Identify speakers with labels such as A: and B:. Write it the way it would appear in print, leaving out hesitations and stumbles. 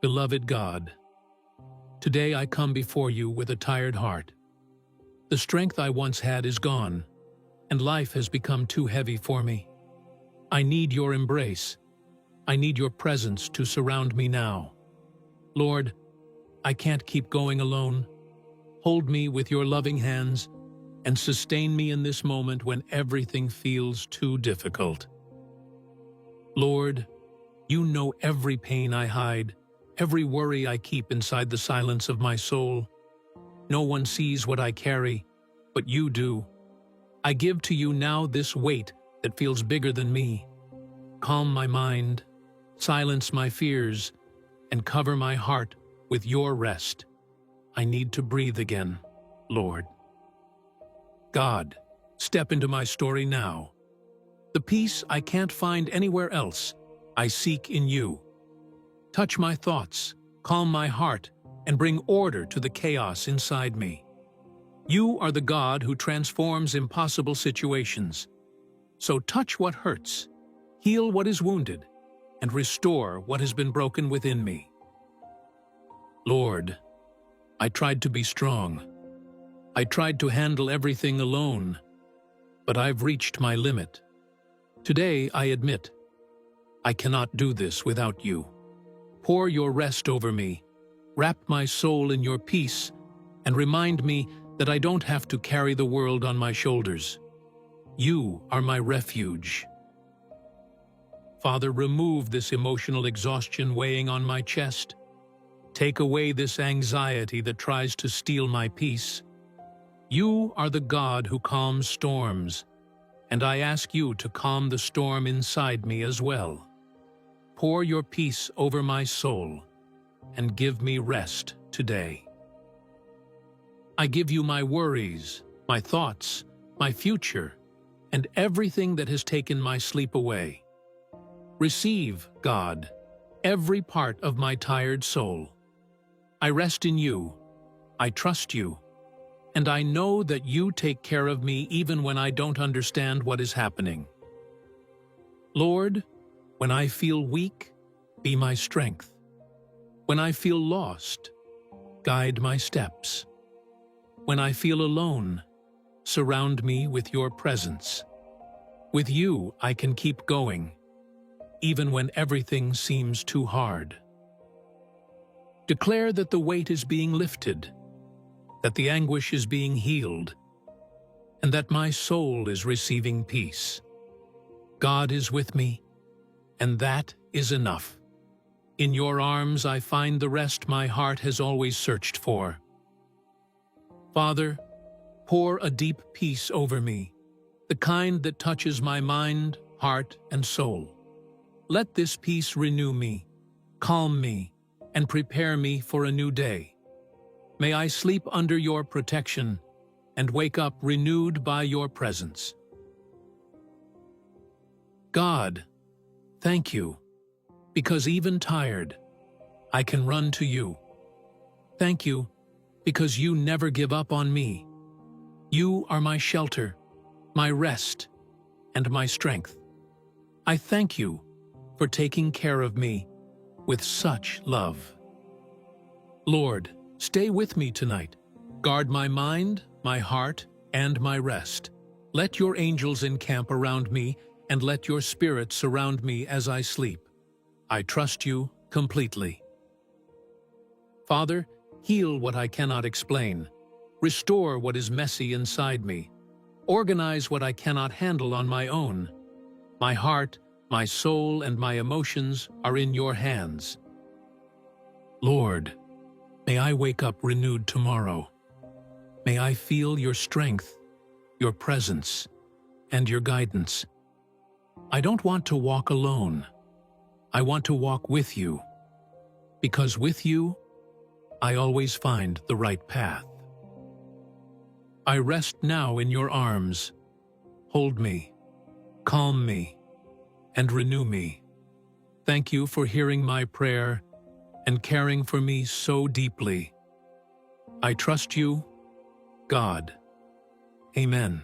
A: Beloved God, today I come before you with a tired heart. The strength I once had is gone, and life has become too heavy for me. I need your embrace. I need your presence to surround me now. Lord, I can't keep going alone. Hold me with your loving hands and sustain me in this moment when everything feels too difficult. Lord, you know every pain I hide, every worry I keep inside the silence of my soul. No one sees what I carry, but you do. I give to you now this weight that feels bigger than me. Calm my mind, silence my fears, and cover my heart with your rest. I need to breathe again, Lord. God, step into my story now. The peace I can't find anywhere else, I seek in you. Touch my thoughts, calm my heart, and bring order to the chaos inside me. You are the God who transforms impossible situations. So touch what hurts, heal what is wounded, and restore what has been broken within me. Lord, I tried to be strong. I tried to handle everything alone, but I've reached my limit. Today, I admit, I cannot do this without you. Pour your rest over me, wrap my soul in your peace, and remind me that I don't have to carry the world on my shoulders. You are my refuge. Father, remove this emotional exhaustion weighing on my chest. Take away this anxiety that tries to steal my peace. You are the God who calms storms, and I ask you to calm the storm inside me as well. Pour your peace over my soul and give me rest today. I give you my worries, my thoughts, my future, and everything that has taken my sleep away. Receive, God, every part of my tired soul. I rest in you, I trust you, and I know that you take care of me even when I don't understand what is happening. Lord, when I feel weak, be my strength. When I feel lost, guide my steps. When I feel alone, surround me with your presence. With you, I can keep going, even when everything seems too hard. Declare that the weight is being lifted, that the anguish is being healed, and that my soul is receiving peace. God is with me, and that is enough. In your arms I find the rest my heart has always searched for. Father, pour a deep peace over me, the kind that touches my mind, heart, and soul. Let this peace renew me, calm me, and prepare me for a new day. May I sleep under your protection and wake up renewed by your presence. God, thank you, because even tired, I can run to you. Thank you, because you never give up on me. You are my shelter, my rest, and my strength. I thank you for taking care of me with such love. Lord, stay with me tonight. Guard my mind, my heart, and my rest. Let your angels encamp around me, and let your spirit surround me as I sleep. I trust you completely. Father, heal what I cannot explain. Restore what is messy inside me. Organize what I cannot handle on my own. My heart, my soul, and my emotions are in your hands. Lord, may I wake up renewed tomorrow. May I feel your strength, your presence, and your guidance. I don't want to walk alone. I want to walk with you, because with you, I always find the right path. I rest now in your arms. Hold me, calm me, and renew me. Thank you for hearing my prayer and caring for me so deeply. I trust you, God. Amen.